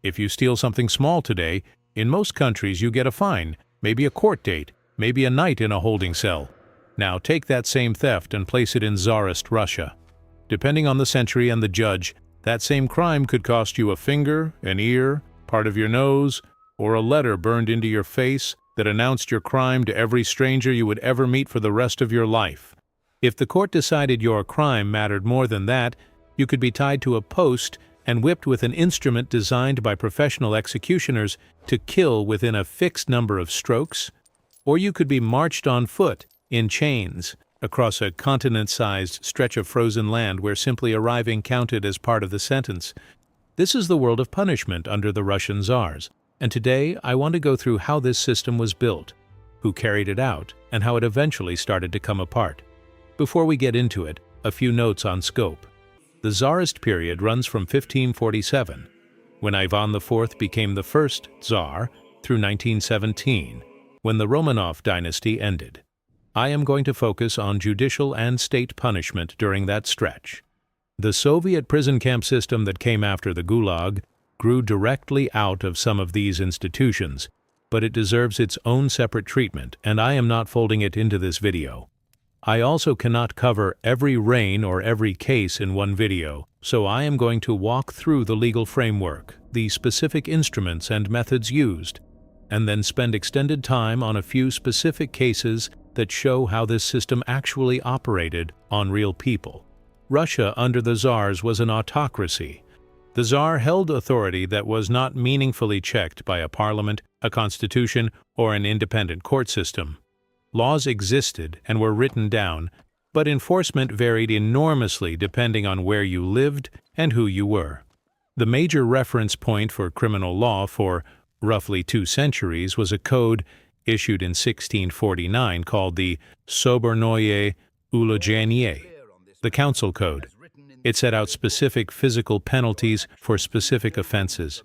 If you steal something small today, in most countries you get a fine, maybe a court date, maybe a night in a holding cell. Now take that same theft and place it in Tsarist Russia. Depending on the century and the judge, that same crime could cost you a finger, an ear, part of your nose, or a letter burned into your face that announced your crime to every stranger you would ever meet for the rest of your life. If the court decided your crime mattered more than that, you could be tied to a post and whipped with an instrument designed by professional executioners to kill within a fixed number of strokes, or you could be marched on foot, in chains, across a continent-sized stretch of frozen land where simply arriving counted as part of the sentence. This is the world of punishment under the Russian tsars, and today I want to go through how this system was built, who carried it out, and how it eventually started to come apart. Before we get into it, a few notes on scope. The Tsarist period runs from 1547, when Ivan IV became the first Tsar, through 1917, when the Romanov dynasty ended. I am going to focus on judicial and state punishment during that stretch. The Soviet prison camp system that came after the Gulag grew directly out of some of these institutions, but it deserves its own separate treatment, and I am not folding it into this video. I also cannot cover every reign or every case in one video, so I am going to walk through the legal framework, the specific instruments and methods used, and then spend extended time on a few specific cases that show how this system actually operated on real people. Russia under the Tsars was an autocracy. The Tsar held authority that was not meaningfully checked by a parliament, a constitution, or an independent court system. Laws existed and were written down, but enforcement varied enormously depending on where you lived and who you were. The major reference point for criminal law for roughly 2 centuries was a code issued in 1649 called the Sobornoye Ulogenie, the Council Code. It set out specific physical penalties for specific offenses.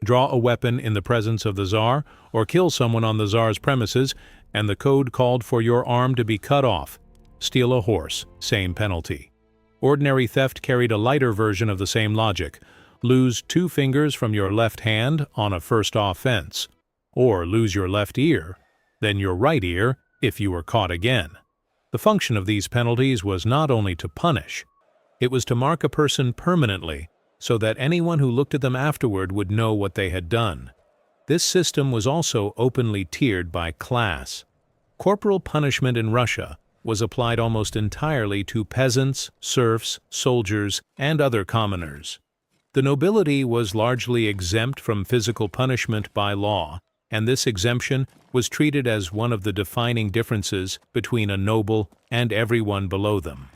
Draw a weapon in the presence of the Tsar or kill someone on the Tsar's premises, and the code called for your arm to be cut off. Steal a horse, same penalty. Ordinary theft carried a lighter version of the same logic. Lose 2 fingers from your left hand on a first offense, or lose your left ear, then your right ear if you were caught again. The function of these penalties was not only to punish, it was to mark a person permanently so that anyone who looked at them afterward would know what they had done. This system was also openly tiered by class. Corporal punishment in Russia was applied almost entirely to peasants, serfs, soldiers, and other commoners. The nobility was largely exempt from physical punishment by law, and this exemption was treated as one of the defining differences between a noble and everyone below them.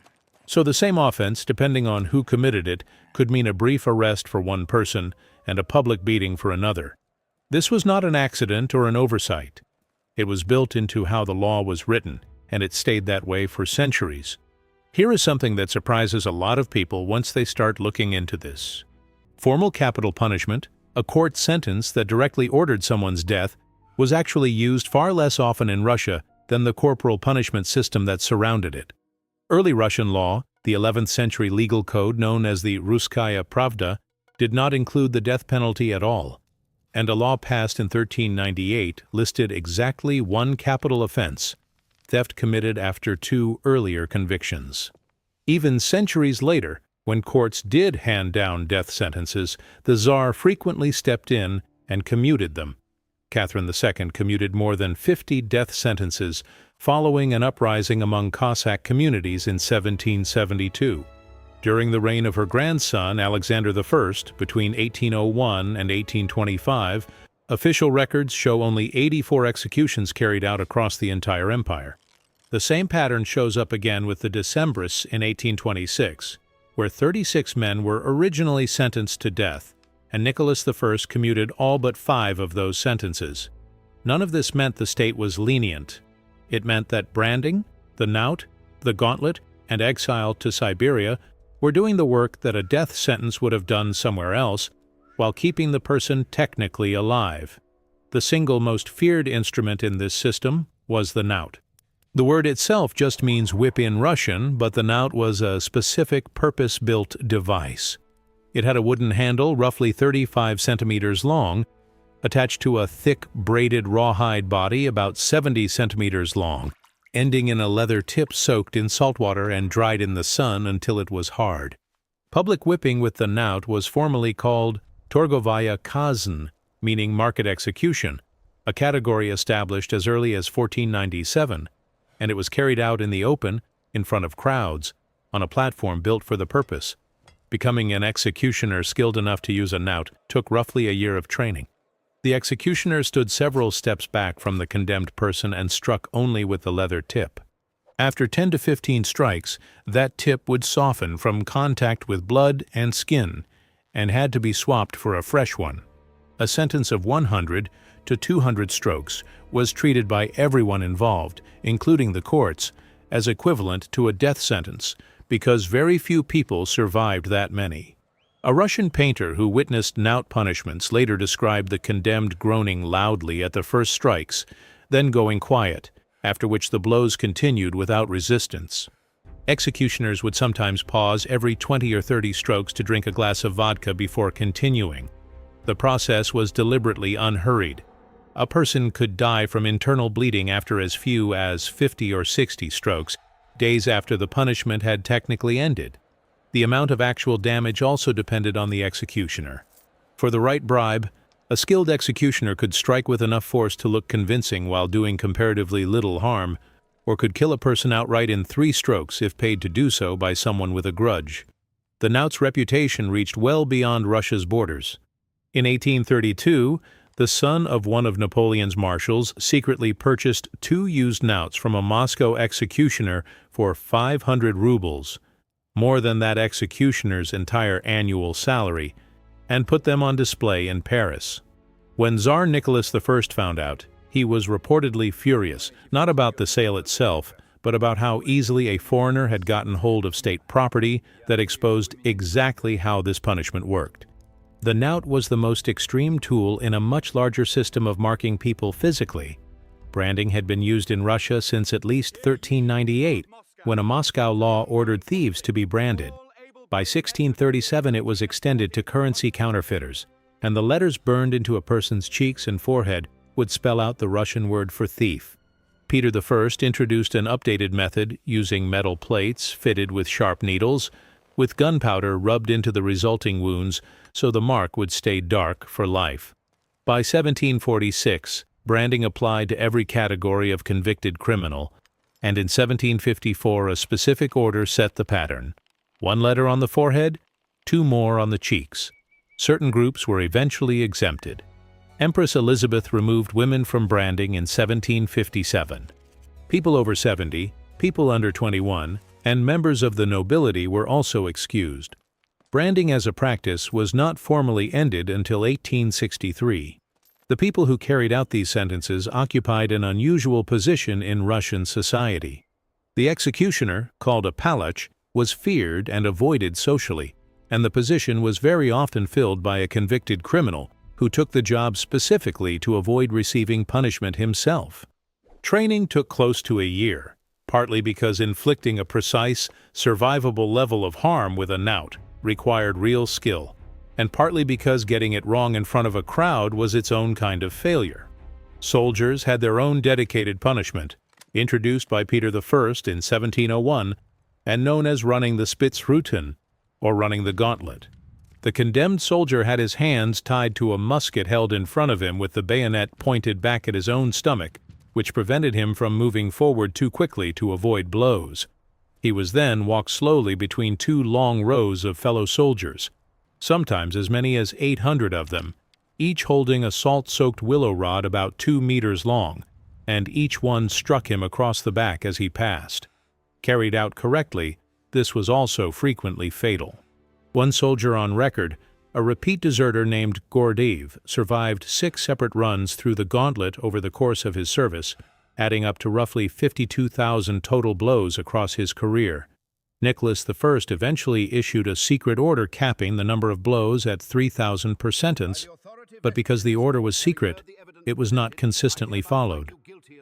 So the same offense, depending on who committed it, could mean a brief arrest for one person and a public beating for another. This was not an accident or an oversight. It was built into how the law was written, and it stayed that way for centuries. Here is something that surprises a lot of people once they start looking into this. Formal capital punishment, a court sentence that directly ordered someone's death, was actually used far less often in Russia than the corporal punishment system that surrounded it. Early Russian law, the 11th century legal code known as the Russkaya Pravda, did not include the death penalty at all, and a law passed in 1398 listed exactly one capital offense, theft committed after 2 earlier convictions. Even centuries later, when courts did hand down death sentences, the Tsar frequently stepped in and commuted them. Catherine II commuted more than 50 death sentences following an uprising among Cossack communities in 1772. During the reign of her grandson, Alexander I, between 1801 and 1825, official records show only 84 executions carried out across the entire empire. The same pattern shows up again with the Decembrists in 1826, where 36 men were originally sentenced to death, and Nicholas I commuted all but 5 of those sentences. None of this meant the state was lenient. It meant that branding, the nout, the gauntlet, and exile to Siberia were doing the work that a death sentence would have done somewhere else, while keeping the person technically alive. The single most feared instrument in this system was the nout. The word itself just means whip in Russian, but the nout was a specific purpose-built device. It had a wooden handle roughly 35 centimeters long, attached to a thick braided rawhide body about 70 centimeters long, ending in a leather tip soaked in salt water and dried in the sun until it was hard. Public whipping with the nout was formerly called torgovaya kazn, meaning market execution, a category established as early as 1497, and it was carried out in the open, in front of crowds, on a platform built for the purpose. Becoming an executioner skilled enough to use a nout took roughly a year of training. The executioner stood several steps back from the condemned person and struck only with the leather tip. After 10 to 15 strikes, that tip would soften from contact with blood and skin and had to be swapped for a fresh one. A sentence of 100 to 200 strokes was treated by everyone involved, including the courts, as equivalent to a death sentence, because very few people survived that many. A Russian painter who witnessed knout punishments later described the condemned groaning loudly at the first strikes, then going quiet, after which the blows continued without resistance. Executioners would sometimes pause every 20 or 30 strokes to drink a glass of vodka before continuing. The process was deliberately unhurried. A person could die from internal bleeding after as few as 50 or 60 strokes, days after the punishment had technically ended. The amount of actual damage also depended on the executioner. For the right bribe, a skilled executioner could strike with enough force to look convincing while doing comparatively little harm, or could kill a person outright in 3 strokes if paid to do so by someone with a grudge. The nout's reputation reached well beyond Russia's borders. In 1832, the son of one of Napoleon's marshals secretly purchased 2 used nouts from a Moscow executioner for 500 rubles, more than that executioner's entire annual salary, and put them on display in Paris. When Tsar Nicholas I found out, he was reportedly furious, not about the sale itself, but about how easily a foreigner had gotten hold of state property that exposed exactly how this punishment worked. The nout was the most extreme tool in a much larger system of marking people physically. Branding had been used in Russia since at least 1398, when a Moscow law ordered thieves to be branded. By 1637 it was extended to currency counterfeiters, and the letters burned into a person's cheeks and forehead would spell out the Russian word for thief. Peter I introduced an updated method using metal plates fitted with sharp needles, with gunpowder rubbed into the resulting wounds so the mark would stay dark for life. By 1746, branding applied to every category of convicted criminal, and in 1754 a specific order set the pattern. 1 letter on the forehead, 2 more on the cheeks. Certain groups were eventually exempted. Empress Elizabeth removed women from branding in 1757. People over 70, people under 21, and members of the nobility were also excused. Branding as a practice was not formally ended until 1863. The people who carried out these sentences occupied an unusual position in Russian society. The executioner, called a palach, was feared and avoided socially, and the position was very often filled by a convicted criminal who took the job specifically to avoid receiving punishment himself. Training took close to a year, partly because inflicting a precise, survivable level of harm with a nout required real skill, and partly because getting it wrong in front of a crowd was its own kind of failure. Soldiers had their own dedicated punishment, introduced by Peter I in 1701, and known as running the Spitzruten, or running the gauntlet. The condemned soldier had his hands tied to a musket held in front of him with the bayonet pointed back at his own stomach, which prevented him from moving forward too quickly to avoid blows. He was then walked slowly between 2 long rows of fellow soldiers, sometimes as many as 800 of them, each holding a salt-soaked willow rod about 2 meters long, and each one struck him across the back as he passed. Carried out correctly, this was also frequently fatal. One soldier on record, a repeat deserter named Gordeev, survived 6 separate runs through the gauntlet over the course of his service, adding up to roughly 52,000 total blows across his career. Nicholas I eventually issued a secret order capping the number of blows at 3,000 per sentence, but because the order was secret, it was not consistently followed.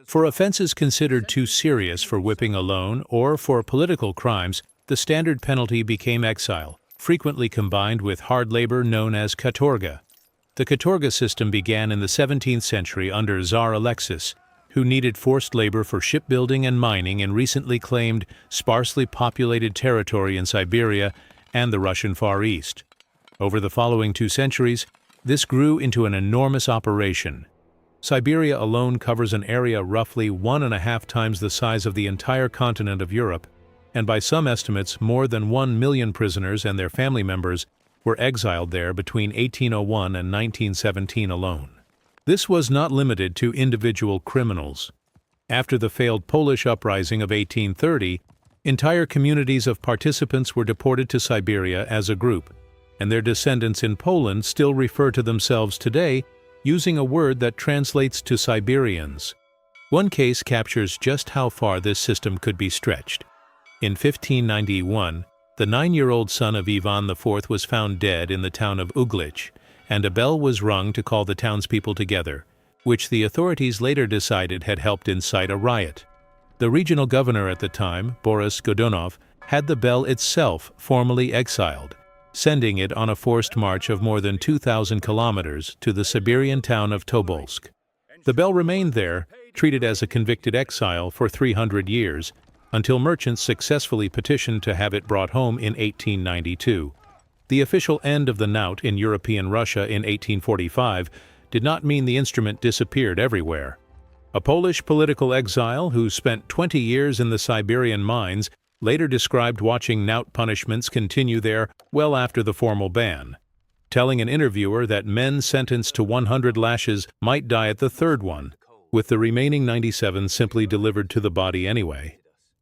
For offenses considered too serious for whipping alone or for political crimes, the standard penalty became exile, frequently combined with hard labor known as katorga. The katorga system began in the 17th century under Tsar Alexis, who needed forced labor for shipbuilding and mining in recently claimed, sparsely populated territory in Siberia and the Russian Far East. Over the following 2 centuries, this grew into an enormous operation. Siberia alone covers an area roughly 1.5 times the size of the entire continent of Europe, and by some estimates more than 1 million prisoners and their family members were exiled there between 1801 and 1917 alone. This was not limited to individual criminals. After the failed Polish uprising of 1830, entire communities of participants were deported to Siberia as a group, and their descendants in Poland still refer to themselves today using a word that translates to Siberians. One case captures just how far this system could be stretched. In 1591, the 9-year-old son of Ivan IV was found dead in the town of Uglich, and a bell was rung to call the townspeople together, which the authorities later decided had helped incite a riot. The regional governor at the time, Boris Godunov, had the bell itself formally exiled, sending it on a forced march of more than 2,000 kilometers to the Siberian town of Tobolsk. The bell remained there, treated as a convicted exile for 300 years, until merchants successfully petitioned to have it brought home in 1892. The official end of the nout in European Russia in 1845 did not mean the instrument disappeared everywhere. A Polish political exile who spent 20 years in the Siberian mines later described watching nout punishments continue there well after the formal ban, telling an interviewer that men sentenced to 100 lashes might die at the 3rd one, with the remaining 97 simply delivered to the body anyway.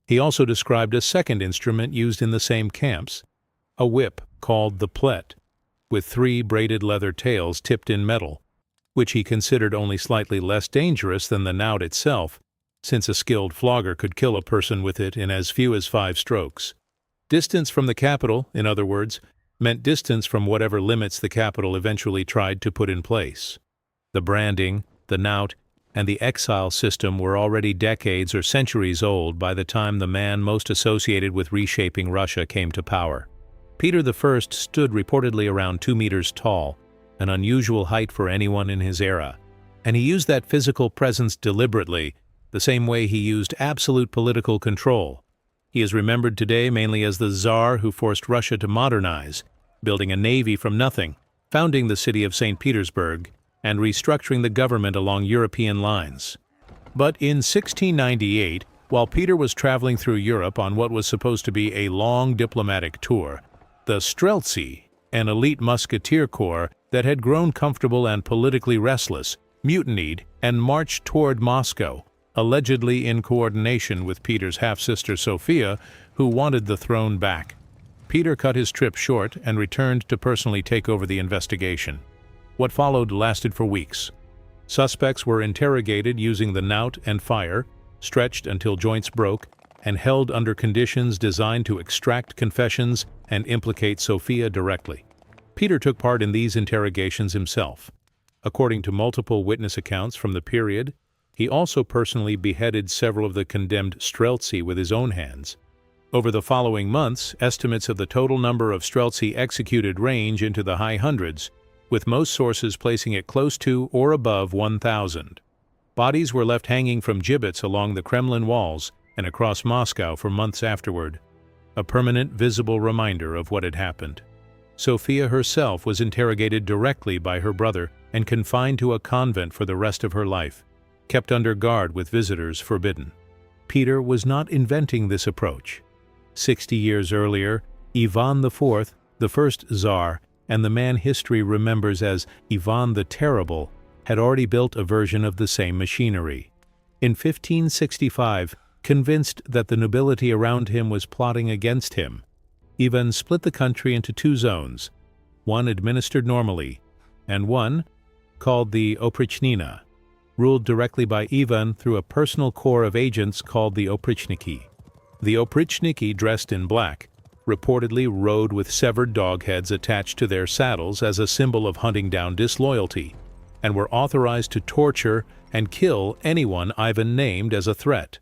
He also described a second instrument used in the same camps, a whip called the plet, with 3 braided leather tails tipped in metal, which he considered only slightly less dangerous than the nout itself, since a skilled flogger could kill a person with it in as few as 5 strokes. Distance from the capital, in other words, meant distance from whatever limits the capital eventually tried to put in place. The branding, the nout, and the exile system were already decades or centuries old by the time the man most associated with reshaping Russia came to power. Peter I stood reportedly around 2 meters tall, an unusual height for anyone in his era, and he used that physical presence deliberately, the same way he used absolute political control. He is remembered today mainly as the Tsar who forced Russia to modernize, building a navy from nothing, founding the city of St. Petersburg, and restructuring the government along European lines. But in 1698, while Peter was traveling through Europe on what was supposed to be a long diplomatic tour, the Streltsy, an elite musketeer corps that had grown comfortable and politically restless, mutinied and marched toward Moscow, allegedly in coordination with Peter's half-sister Sophia, who wanted the throne back. Peter cut his trip short and returned to personally take over the investigation. What followed lasted for weeks. Suspects were interrogated using the knout and fire, stretched until joints broke, and held under conditions designed to extract confessions and implicate Sophia directly. Peter took part in these interrogations himself. According to multiple witness accounts from the period, he also personally beheaded several of the condemned Streltsy with his own hands. Over the following months, estimates of the total number of Streltsy executed range into the high hundreds, with most sources placing it close to or above 1,000. Bodies were left hanging from gibbets along the Kremlin walls and across Moscow for months afterward, a permanent visible reminder of what had happened. Sophia herself was interrogated directly by her brother and confined to a convent for the rest of her life, kept under guard with visitors forbidden. Peter was not inventing this approach. 60 years earlier, Ivan IV, the first Tsar, and the man history remembers as Ivan the Terrible, had already built a version of the same machinery. In 1565, convinced that the nobility around him was plotting against him, Ivan split the country into 2 zones, one administered normally, and one, called the Oprichnina, ruled directly by Ivan through a personal corps of agents called the Oprichniki. The Oprichniki, dressed in black, reportedly rode with severed dog heads attached to their saddles as a symbol of hunting down disloyalty, and were authorized to torture and kill anyone Ivan named as a threat.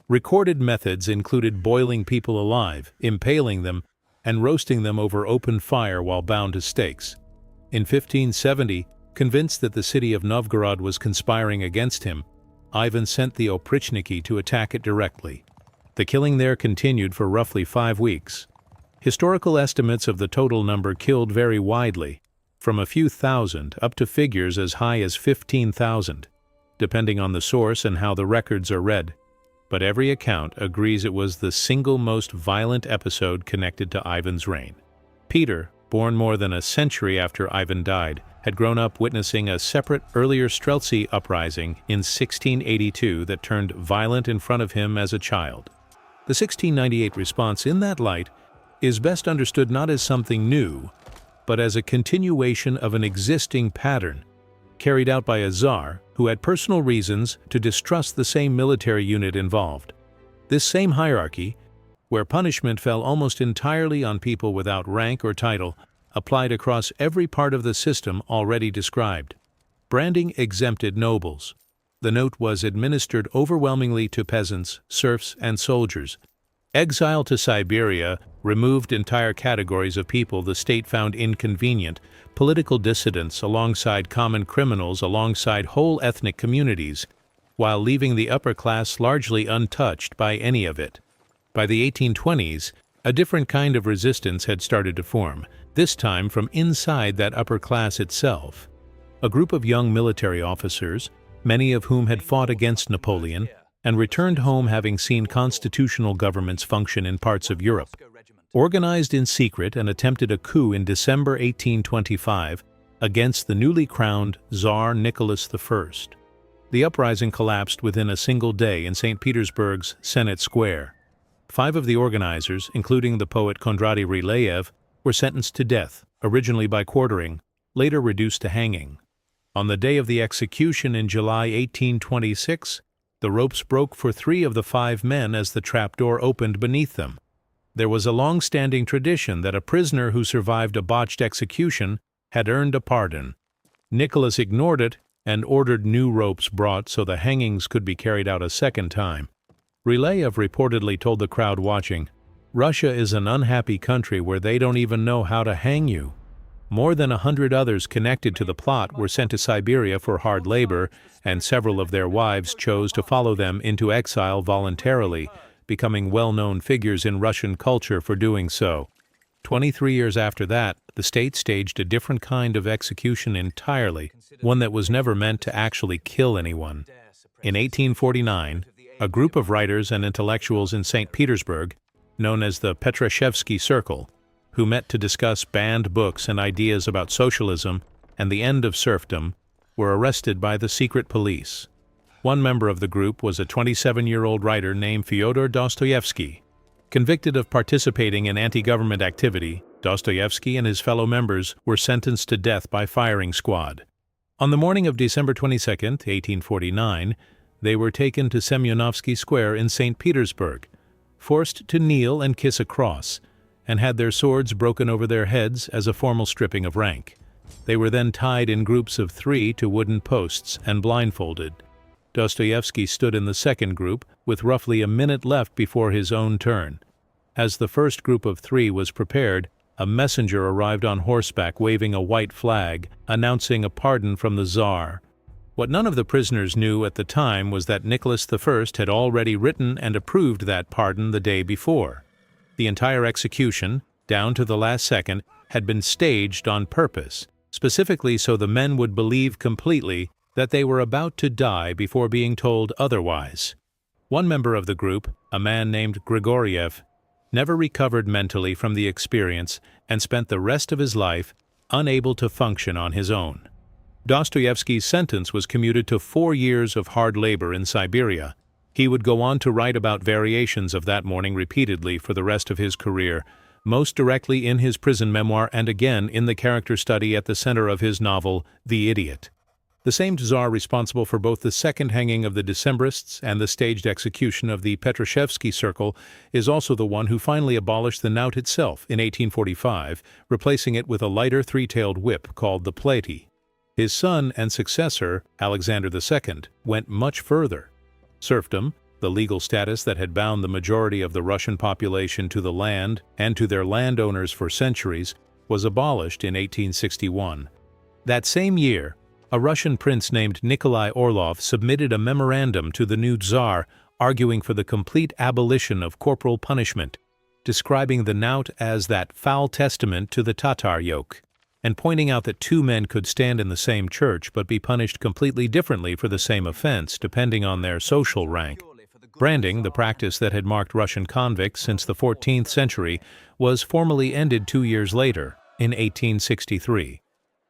Recorded methods included boiling people alive, impaling them, and roasting them over open fire while bound to stakes. In 1570, convinced that the city of Novgorod was conspiring against him, Ivan sent the oprichniki to attack it directly. The killing there continued for roughly 5 weeks. Historical estimates of the total number killed vary widely, from a few thousand up to figures as high as 15,000, depending on the source and how the records are read. But every account agrees it was the single most violent episode connected to Ivan's reign. Peter, born more than a century after Ivan died, had grown up witnessing a separate earlier Streltsy uprising in 1682 that turned violent in front of him as a child. The 1698 response in that light is best understood not as something new, but as a continuation of an existing pattern carried out by a czar who had personal reasons to distrust the same military unit involved. This same hierarchy, where punishment fell almost entirely on people without rank or title, applied across every part of the system already described. Branding exempted nobles. The note was administered overwhelmingly to peasants, serfs, and soldiers. Exile to Siberia removed entire categories of people the state found inconvenient, political dissidents alongside common criminals alongside whole ethnic communities, while leaving the upper class largely untouched by any of it. By the 1820s, a different kind of resistance had started to form, this time from inside that upper class itself. A group of young military officers, many of whom had fought against Napoleon, and returned home having seen constitutional governments function in parts of Europe, organized in secret and attempted a coup in December 1825 against the newly crowned Tsar Nicholas I. The uprising collapsed within a single day in St. Petersburg's Senate Square. 5 of the organizers, including the poet Kondraty Ryleyev, were sentenced to death, originally by quartering, later reduced to hanging. On the day of the execution in July 1826, the ropes broke for 3 of the 5 men as the trapdoor opened beneath them. There was a long-standing tradition that a prisoner who survived a botched execution had earned a pardon. Nicholas ignored it and ordered new ropes brought so the hangings could be carried out a second time. Ryleyev reportedly told the crowd watching, "Russia is an unhappy country where they don't even know how to hang you." More than 100 others connected to the plot were sent to Siberia for hard labor, and several of their wives chose to follow them into exile voluntarily, becoming well-known figures in Russian culture for doing so. 23 years after that, the state staged a different kind of execution entirely, one that was never meant to actually kill anyone. In 1849, a group of writers and intellectuals in St. Petersburg, known as the Petrashevsky Circle, who met to discuss banned books and ideas about socialism and the end of serfdom, were arrested by the secret police. One member of the group was a 27-year-old writer named Fyodor Dostoevsky. Convicted of participating in anti-government activity, Dostoevsky and his fellow members were sentenced to death by firing squad. On the morning of December 22, 1849, they were taken to Semyonovsky Square in St. Petersburg, forced to kneel and kiss a cross, and had their swords broken over their heads as a formal stripping of rank. They were then tied in groups of 3 to wooden posts and blindfolded. Dostoevsky stood in the second group, with roughly a minute left before his own turn. As the first group of 3 was prepared, a messenger arrived on horseback waving a white flag, announcing a pardon from the Tsar. What none of the prisoners knew at the time was that Nicholas I had already written and approved that pardon the day before. The entire execution, down to the last second, had been staged on purpose, specifically so the men would believe completely that they were about to die before being told otherwise. One member of the group, a man named Grigoriev, never recovered mentally from the experience and spent the rest of his life unable to function on his own. Dostoevsky's sentence was commuted to 4 years of hard labor in Siberia. He would go on to write about variations of that morning repeatedly for the rest of his career, most directly in his prison memoir and again in the character study at the center of his novel, The Idiot. The same Tsar responsible for both the second hanging of the Decembrists and the staged execution of the Petrashevsky Circle is also the one who finally abolished the nout itself in 1845, replacing it with a lighter 3-tailed whip called the platy. His son and successor, Alexander II, went much further. Serfdom, The legal status that had bound the majority of the Russian population to the land and to their landowners for centuries was abolished in 1861. That same year, a Russian prince named Nikolai Orlov submitted a memorandum to the new Tsar arguing for the complete abolition of corporal punishment, describing the nout as that foul testament to the Tatar yoke, and pointing out that two men could stand in the same church but be punished completely differently for the same offense depending on their social rank. Branding, the practice that had marked Russian convicts since the 14th century, was formally ended 2 years later, in 1863.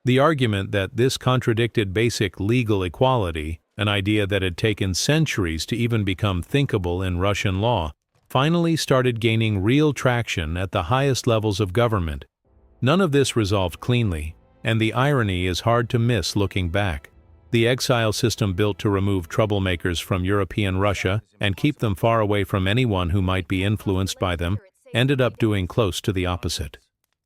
The argument that this contradicted basic legal equality, an idea that had taken centuries to even become thinkable in Russian law, finally started gaining real traction at the highest levels of government. None of this resolved cleanly, and the irony is hard to miss looking back. The exile system built to remove troublemakers from European Russia and keep them far away from anyone who might be influenced by them ended up doing close to the opposite.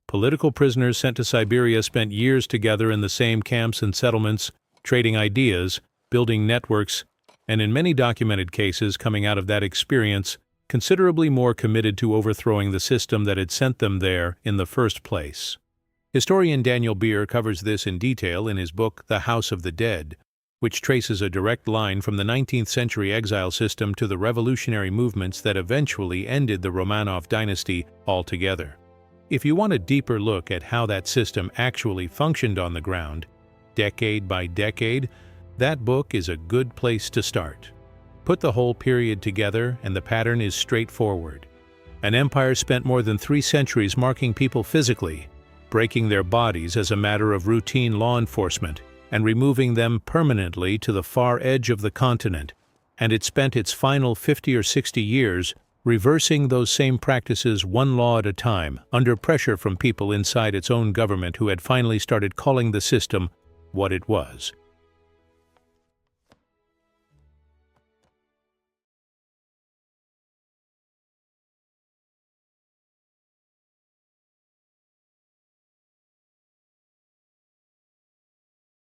Political prisoners sent to Siberia spent years together in the same camps and settlements, trading ideas, building networks, and in many documented cases coming out of that experience, considerably more committed to overthrowing the system that had sent them there in the first place. Historian Daniel Beer covers this in detail in his book The House of the Dead, which traces a direct line from the 19th century exile system to the revolutionary movements that eventually ended the Romanov dynasty altogether. If you want a deeper look at how that system actually functioned on the ground, decade by decade, that book is a good place to start. Put the whole period together and the pattern is straightforward. An empire spent more than 3 centuries marking people physically, breaking their bodies as a matter of routine law enforcement, and removing them permanently to the far edge of the continent, and it spent its final 50 or 60 years reversing those same practices one law at a time, under pressure from people inside its own government who had finally started calling the system what it was.